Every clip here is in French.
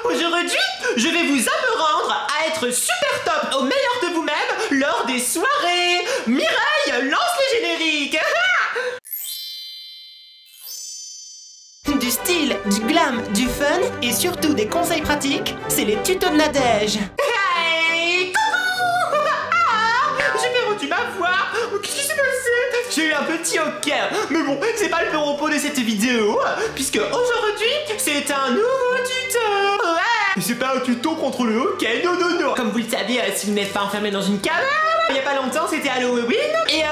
Aujourd'hui, je vais vous apprendre à être super top au meilleur de vous-même lors des soirées. Mireille, lance le générique. Du style, du glam, du fun et surtout des conseils pratiques, c'est les tutos de Nadège. Hey, coucou. J'ai perdu ma voix. Qu'est-ce qui s'est passé? J'ai eu un petit hoquet. Mais bon, c'est pas le propos de cette vidéo, puisque aujourd'hui, c'est un nouveau tuto. Ouais. Et c'est pas un tuto contre le hoquet, non, non, non. Comme vous le savez, si vous n'êtes pas enfermé dans une cabane, il y a pas longtemps, c'était Halloween. Et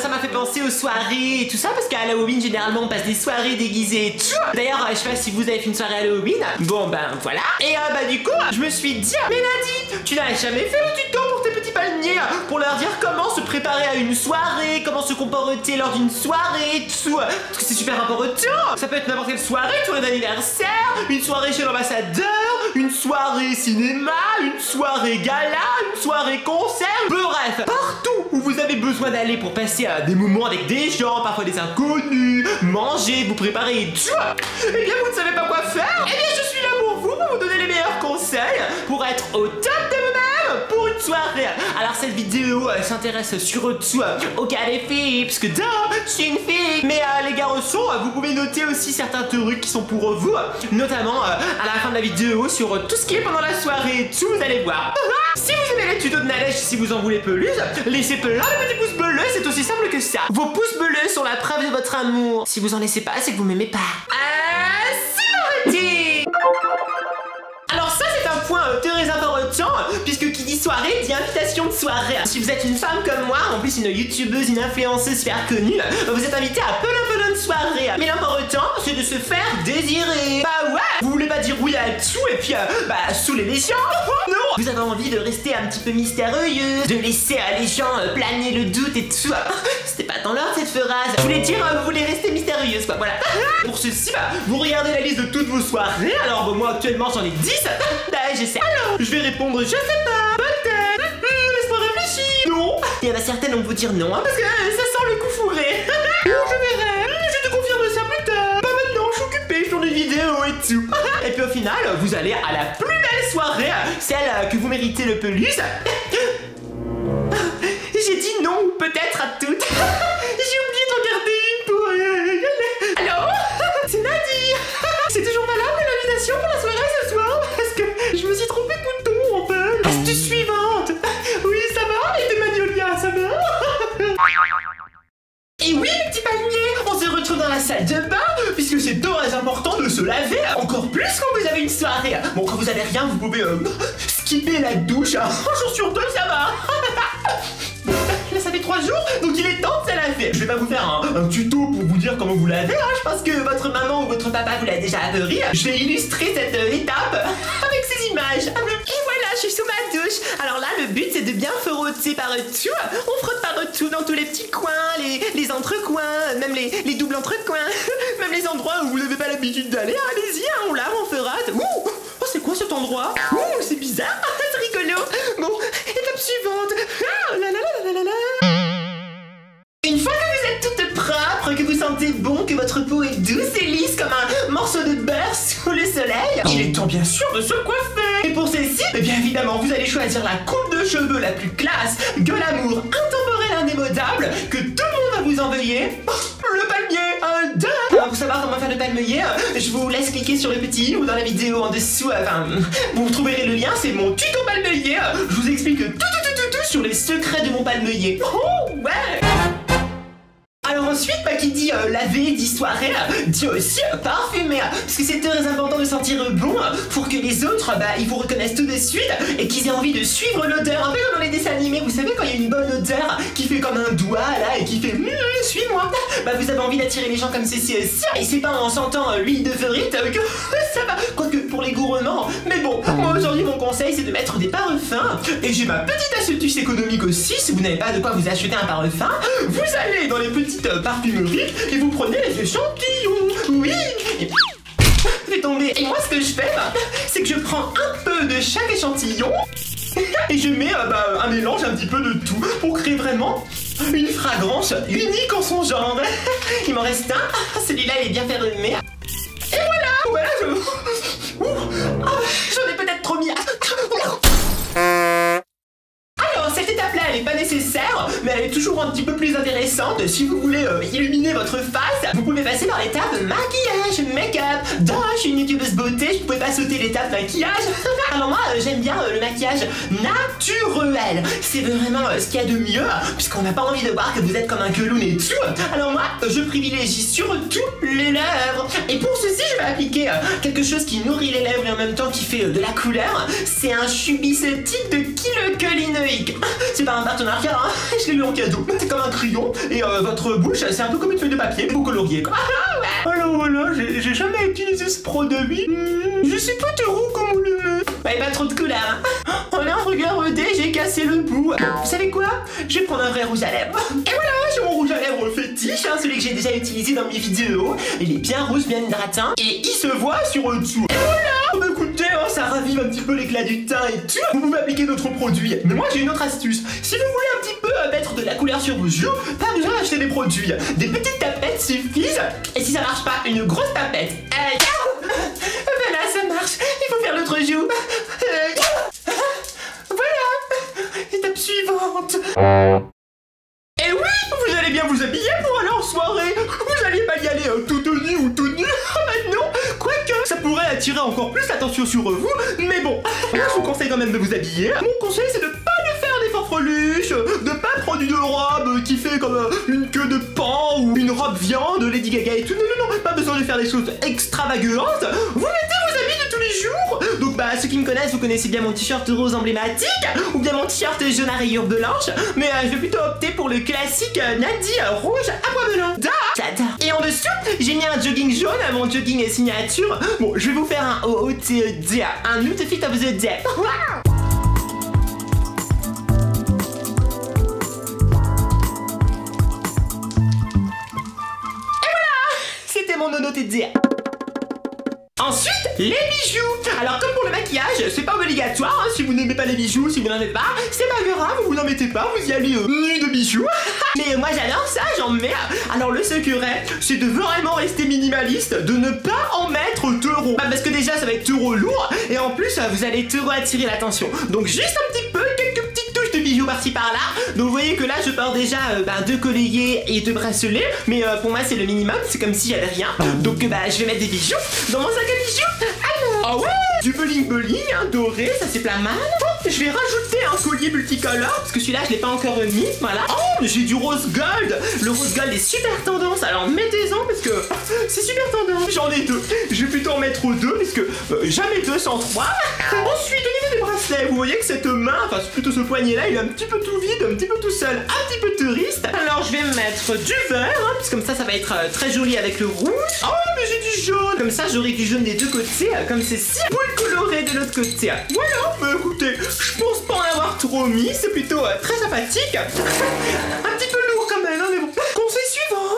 ça m'a fait penser aux soirées et tout ça, parce qu'à Halloween, généralement, on passe des soirées déguisées et tout. D'ailleurs, je sais pas si vous avez fait une soirée Halloween. Bon, voilà. Et du coup, je me suis dit, mais Nadie, tu n'as jamais fait le tuto pour tes petits palmiers, pour leur dire comment se préparer à une soirée, comment se comporter lors d'une soirée et tout. Parce que c'est super important. Ça peut être n'importe quelle soirée, une soirée d'anniversaire, une soirée chez l'ambassadeur, une soirée cinéma, une soirée gala, une soirée concert, bref, partout où vous avez besoin d'aller pour passer des moments avec des gens, parfois des inconnus, manger, vous préparer et tout. Eh bien, vous ne savez pas quoi faire? Eh bien, je suis là pour vous donner les meilleurs conseils pour être au top de vous-même pour une soirée. Alors, cette vidéo s'intéresse surtout au cas des filles, parce que je suis une fille. Mais les garçons, vous pouvez noter aussi certains trucs qui sont pour vous, notamment à la fin de la vidéo sur tout ce qui est pendant la soirée et tout, vous allez voir. Si vous aimez les tutos de Nadège, si vous en voulez plus, laissez plein de petits pouces bleus, c'est aussi simple que ça. Vos pouces bleus sont la preuve de votre amour. Si vous en laissez pas, c'est que vous m'aimez pas. C'est parti. Alors ça, c'est un point très important, puisque qui dit soirée dit invitation de soirée. Si vous êtes une femme comme moi, en plus une youtubeuse, une influenceuse super connue, vous êtes invité à plein de soirées. Mais l'important, c'est de se faire désirer. Bah ouais, vous voulez pas dire oui à tout et puis saouler les gens. Non, vous avez envie de rester un petit peu mystérieux, de laisser les gens planer le doute et tout. C'était pas dans l'ordre cette phrase. Je voulais dire, vous voulez rester mystérieuse quoi, voilà. Pour ceci, vous regardez la liste de toutes vos soirées. Alors bon, moi actuellement j'en ai 10. J'essaie. Alors, je vais répondre, je sais pas, peut-être. Laisse-moi réfléchir. Non. Il y en a certaines, on va vous dire non, parce que ça sent le coup fourré. Je verrai. Je te confirme ça plus tard. Pas maintenant, je suis occupée, je tourne des vidéos et tout. Et puis au final, vous allez à la plus belle soirée, celle que vous méritez le plus. J'ai dit non, ou peut-être à toutes. J'ai oublié de regarder une pour y aller. Allô? C'est Nadie. C'est toujours valable l'invitation pour la soirée ce soir? Parce que je me suis trompée de bouton en fait. Astuce suivante. Oui, ça va? Et de Magnolia, ça va? Et oui, mes petits palmiers, on se retrouve dans la salle de bain, puisque c'est très important de se laver, encore plus quand vous avez une soirée. Bon, quand vous avez rien, vous pouvez skipper la douche. Un jour sur deux, ça va. Là, ça fait 3 jours, donc il est temps de se laver. Je vais pas vous faire un tuto pour vous dire comment vous lavez, je pense que votre maman ou votre papa vous l'a déjà appris. Je vais illustrer cette étape avec ces images. Et voilà, je suis sous ma douche. Alors là, le but c'est de bien frotter par-dessus. On frotte par-dessus dans tous les petits coins, les entrecoins, même les doubles entrecoins, même les endroits où vous n'avez pas l'habitude d'aller. Allez-y, on lave, on frotte. Ouh, oh, c'est quoi cet endroit? Ouh, c'est bizarre, c'est rigolo. Bon, étape suivante. Ah, là là là là là là. Une fois que vous êtes toutes propres, que vous sentez bon, que votre peau est douce et lisse comme un morceau de beurre sous le soleil, il est temps bien sûr de se coiffer. Et pour celle-ci, bien évidemment, vous allez choisir la coupe de cheveux la plus classe, glamour, intemporelle, indémodable, que tout le monde va vous envoyer. Le palmier, Alors pour savoir comment faire le palmier, je vous laisse cliquer sur le petit i ou dans la vidéo en dessous, vous trouverez le lien, c'est mon tuto palmier. Je vous explique tout sur les secrets de mon palmier. Oh ouais. Alors ensuite, qui dit laver, dit soirée, dit aussi parfumer. Parce que c'est très important de sentir bon pour que les autres, ils vous reconnaissent tout de suite et qu'ils aient envie de suivre l'odeur. Un peu comme dans les dessins animés, vous savez, quand il y a une bonne odeur qui fait comme un doigt là et qui fait suis-moi. Vous avez envie d'attirer les gens comme ceci aussi. Et c'est pas en sentant l'huile de ferrite que ça va. Quoique pour les gourmands. Mais bon, moi aujourd'hui, mon conseil c'est de mettre des parfums. Et j'ai ma petite astuce économique aussi. Si vous n'avez pas de quoi vous acheter un parfum, vous allez dans les petites parfumeries et vous prenez les échantillons. Oui. Fait tomber. Et moi, ce que je fais, c'est que je prends un peu de chaque échantillon et je mets un mélange un petit peu de tout pour créer vraiment une fragrance unique en son genre. Il m'en reste un. Celui-là, il est bien fermé. Et voilà. petit peu plus intéressante, si vous voulez illuminer votre face, vous pouvez passer par l'étape maquillage, make-up. Je suis une youtubeuse beauté, je pouvais pas sauter l'étape maquillage. Alors moi, j'aime bien le maquillage naturel. C'est vraiment ce qu'il y a de mieux, puisqu'on n'a pas envie de voir que vous êtes comme un clown et tout. Alors moi, je privilégie surtout les lèvres. Et pour ceci, je vais appliquer quelque chose qui nourrit les lèvres et en même temps qui fait de la couleur. C'est un chubistique de Kiehlkelinnoik. C'est pas un partenariat, hein. Je l'ai eu en cadeau. C'est comme un crayon et votre bouche, c'est un peu comme une feuille de papier. Vous coloriez quoi. Alors voilà, j'ai jamais utilisé ce produit. Je suis tout roux comme vous le mettez. Ouais, pas trop de couleur. Oh là, regardez, j'ai cassé le bout. Vous savez quoi? Je vais prendre un vrai rouge à lèvres. Et voilà, j'ai mon rouge à lèvres fétiche, hein, celui que j'ai déjà utilisé dans mes vidéos. Il est bien rouge, bien hydratant, et il se voit sur le dessous. Et voilà. Écoutez, hein, ça ravive un petit peu l'éclat du teint et tout. Vous pouvez appliquer d'autres produits. Mais moi, j'ai une autre astuce. Si vous voulez un petit peu mettre de la couleur sur vos joues, pas besoin d'acheter des produits. Des petites tapettes suffisent. Et si ça marche pas, une grosse tapette. Voilà, ça marche. Il faut faire l'autre joue. Voilà. Étape suivante. Et oui, vous allez bien vous habiller pour aller en soirée. Vous allez pas y aller tout nu ou tout nu. Maintenant, quoique, ça pourrait attirer encore plus l'attention sur vous. Mais bon, je vous conseille quand même de vous habiller. Mon conseil, c'est de pas aller faire des fanfreluches, de pas prendre une robe qui fait comme une queue de pan ou une robe viande, Lady Gaga et tout. Non, pas besoin de faire des choses extravagantes. Vous mettez vos habits de tous les jours. Donc ceux qui me connaissent, vous connaissez bien mon t-shirt rose emblématique ou bien mon t-shirt jaune à rayures blanches. Mais je vais plutôt opter pour le classique Nadi rouge à bois melon. J'adore. Et en dessous, j'ai mis un jogging jaune, mon jogging signature. Bon, je vais vous faire un OOTD, un outfit of the day. C'était mon OOTD. Ensuite, les bijoux. Alors comme pour le maquillage, c'est pas obligatoire, hein, si vous n'aimez pas les bijoux, si vous n'en avez pas, c'est pas grave, vous n'en mettez pas, vous y allez nu de bijoux. Mais moi j'adore ça, j'en mets. Alors le secret, c'est de vraiment rester minimaliste, de ne pas en mettre trop. Parce que déjà ça va être trop lourd, et en plus vous allez trop attirer l'attention. Donc juste un petit peu, quelques petites touches de bijoux par-ci par-là. Donc vous voyez que là je pars déjà 2 colliers et 2 bracelets, mais pour moi c'est le minimum, c'est comme si j'avais rien. Donc je vais mettre des bijoux dans mon sac à bijoux. Alors, ouais, du bling hein, doré, ça c'est pas mal. Je vais rajouter un collier multicolore, parce que celui-là je l'ai pas encore mis, voilà. Oh, j'ai du rose gold. Le rose gold est super tendance, alors mettez-en parce que c'est super tendance. J'en ai 2, je vais plutôt en mettre 2, parce que jamais 2 sans 3. Ensuite, au niveau des bracelets, vous voyez que cette main, enfin plutôt ce poignet-là, il est un petit peu tout vide, un petit peu tout seul, un petit peu touriste. Alors je vais mettre du vert, hein, parce que comme ça va être très joli avec le rouge. Oh, mais j'ai du jaune. Comme ça, j'aurai du jaune des deux côtés, comme ceci. Boule colorée de l'autre côté. Voilà, bah écoutez, je pense pas en avoir trop mis, c'est plutôt très sympathique. Un petit peu lourd quand même, hein, mais bon. Conseil suivant.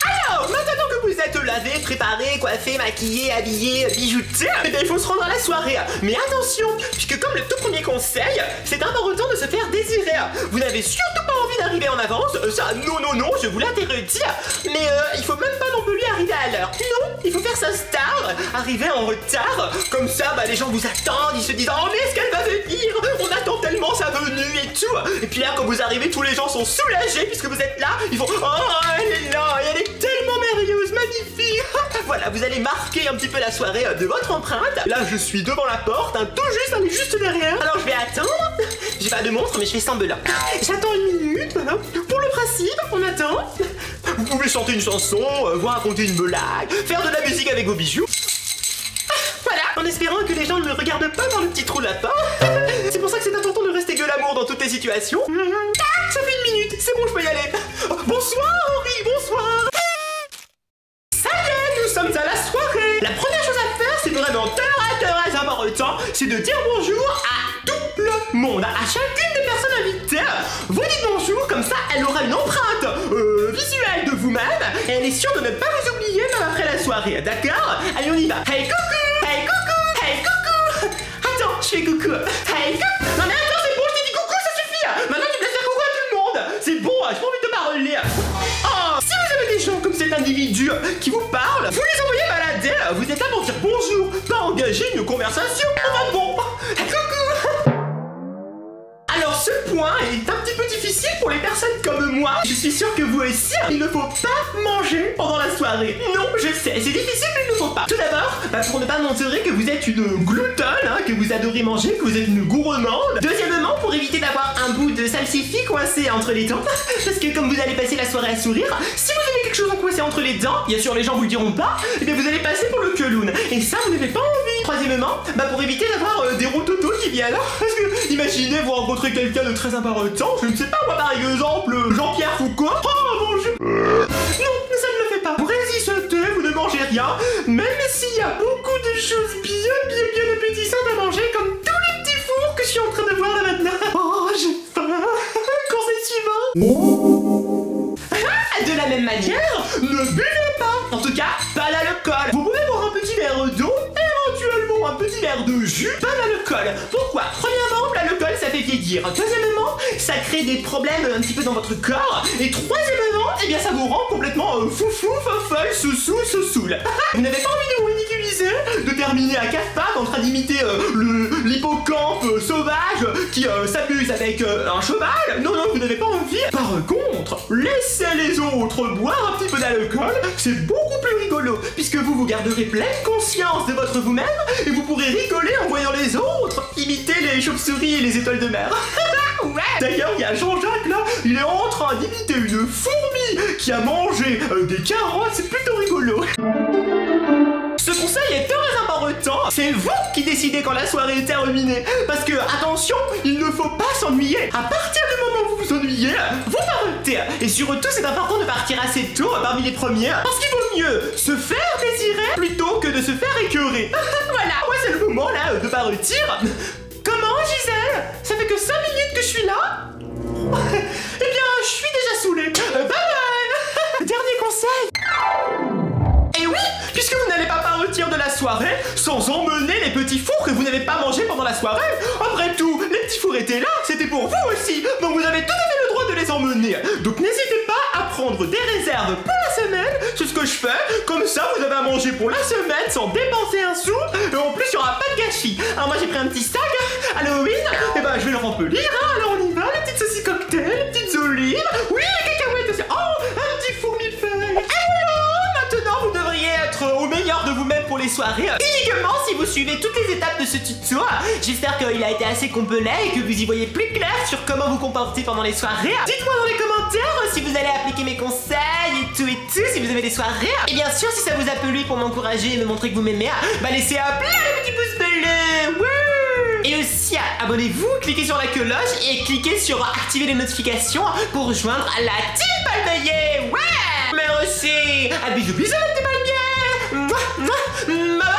Alors, maintenant que vous êtes lavé, préparé, coiffé, maquillé, habillé, bijouté, eh bien, il faut se rendre à la soirée. Mais attention, puisque comme le tout premier conseil, c'est important de se faire désirer. Vous n'avez surtout pas envie d'arriver en avance, ça, non, je vous l'interdis. Mais il faut même pas non plus arriver à l'heure. Non, il faut faire sa star, arriver en retard. Comme ça, les gens vous attendent, ils se disent oh mais est-ce qu'elle va venir? On attend tellement sa venue et tout. Et puis là, quand vous arrivez, tous les gens sont soulagés puisque vous êtes là. Ils font oh elle est là, et elle est tellement merveilleuse, magnifique. Voilà, vous allez marquer un petit peu la soirée de votre empreinte. Là, je suis devant la porte, tout juste, elle est juste derrière. Alors je vais attendre. J'ai pas de montre, mais je fais semblant. J'attends 1 minute, voilà. Pour le principe, on attend. Vous pouvez chanter une chanson, vous raconter une blague, faire de la musique avec vos bijoux. Voilà, en espérant que les gens ne me regardent pas dans le petit trou lapin. C'est pour ça que c'est important de rester glamour dans toutes les situations. Ça fait 1 minute, c'est bon, je peux y aller. Bonsoir Henri, bonsoir. Ça y est, nous sommes à la soirée. La première chose à faire, c'est vraiment très important, c'est de dire bonjour à tout le monde, à chacune des personnes invitées. Vous dites bonjour, comme ça elle aura une empreinte visuelle de vous-même et elle est sûre de ne pas vous oublier même après la soirée, d'accord? Allez, on y va. Hey coucou, hey coucou, hey coucou. Attends, je fais coucou. Hey coucou. Non mais attends, c'est bon, je t'ai dit coucou, ça suffit. Maintenant tu me laisses faire coucou à tout le monde. C'est bon, j'ai pas envie de te parler. Oh, si vous avez des gens comme cet individu qui vous parlent, vous les envoyez balader. Vous êtes là pour dire bonjour, pas engager une conversation. On va bon. Hey coucou. Alors ce ce point est un petit peu difficile pour les personnes comme moi. Je suis sûr que vous aussi, il ne faut pas manger pendant la soirée. Non, je sais, c'est difficile, mais il ne faut pas. Tout d'abord, pour ne pas montrer que vous êtes une gloutonne, que vous adorez manger, que vous êtes une gourmande. Deuxièmement, pour éviter d'avoir un bout de salsifis coincé entre les dents, parce que comme vous allez passer la soirée à sourire, si vous avez quelque chose coincé entre les dents, bien sûr les gens vous le diront pas, et bien vous allez passer pour le clown. Et ça, vous n'avez pas envie. Troisièmement, pour éviter d'avoir des rototos qui viennent. Parce que, imaginez, vous rencontrez quelqu'un de très important, je ne sais pas, moi par exemple, Jean-Pierre Foucault. Oh, bonjour. Non, ça ne le fait pas. Vous résistez, vous ne mangez rien, même s'il y a beaucoup de choses bien appétissantes à manger, comme tous les petits fours que je suis en train de voir là maintenant. Oh, j'ai faim. Conseil suivant. De la même manière, ne buvez pas. En tout cas, pas l'alcool. Vous pouvez boire un petit verre d'eau, éventuellement un petit verre de jus, pas l'alcool. Pourquoi? Premièrement, l'alcool ça fait vieillir. Deuxièmement, ça crée des problèmes un petit peu dans votre corps. Et troisièmement, eh bien ça vous rend complètement foufou, fofolle, sous-soule. Vous n'avez pas envie de vous ridiculiser, de terminer à quatre pattes en train d'imiter l'hippocampe sauvage qui s'amuse avec un cheval. Non, vous n'avez pas envie. Par contre, laissez les autres boire un petit peu d'alcool, c'est beaucoup plus rigolo, puisque vous garderez pleine conscience de votre vous-même et vous pourrez rigoler en voyant les autres imiter les chauves-souris et les étoiles de mer. Ouais. D'ailleurs, il y a Jean-Jacques là, il est en train d'imiter une fourmi qui a mangé des carottes, c'est plutôt rigolo. Ce conseil est très important, c'est vous qui décidez quand la soirée est terminée. Parce que, attention, il ne faut pas s'ennuyer. À partir du moment où vous vous ennuyez, vous partez. Et surtout, c'est important de partir assez tôt parmi les premiers, parce qu'il vaut mieux se faire désirer plutôt que de se faire écœurer. Voilà, ouais, c'est le moment là de partir. Comment, Gisèle? Ça fait que 5 minutes que je suis là? Eh bien, je suis déjà saoulée. Bye bye. Dernier conseil. Et oui, puisque vous n'allez pas partir de la soirée sans emmener les petits fours que vous n'avez pas mangés pendant la soirée. Après tout, les petits fours étaient là, c'était pour vous aussi. Donc vous avez tout à fait le droit de les emmener. Donc n'hésitez pas à prendre des réserves pour la semaine. C'est ce que je fais. Comme ça, vous avez à manger pour la semaine sans dépenser un sou. Et en plus, il n'y aura pas de gâchis. Alors moi, j'ai pris un petit sac Halloween. Et ben, je vais le remplir. Alors on y va. Les petites saucisses cocktail, les petites olives. Oui, les cacahuètes aussi. Oh, un petit four millefeuille. Et voilà, maintenant, vous devriez être au meilleur de vous-même pour les soirées. Uniquement si vous suivez toutes les étapes de ce tuto. J'espère qu'il a été assez complet et que vous y voyez plus clair sur comment vous comporter pendant les soirées. Dites-moi dans les commentaires si vous allez appliquer mes conseils et tout, si vous avez des soirées. Et bien sûr, si ça vous a plu pour m'encourager et me montrer que vous m'aimez, laissez un plein de petits pouces bleus. Ouais. Et aussi, abonnez-vous, cliquez sur la cloche et cliquez sur activer les notifications pour rejoindre la team Palmeyer. Ouais. Merci. Bisous, les petits palmiers. Bye.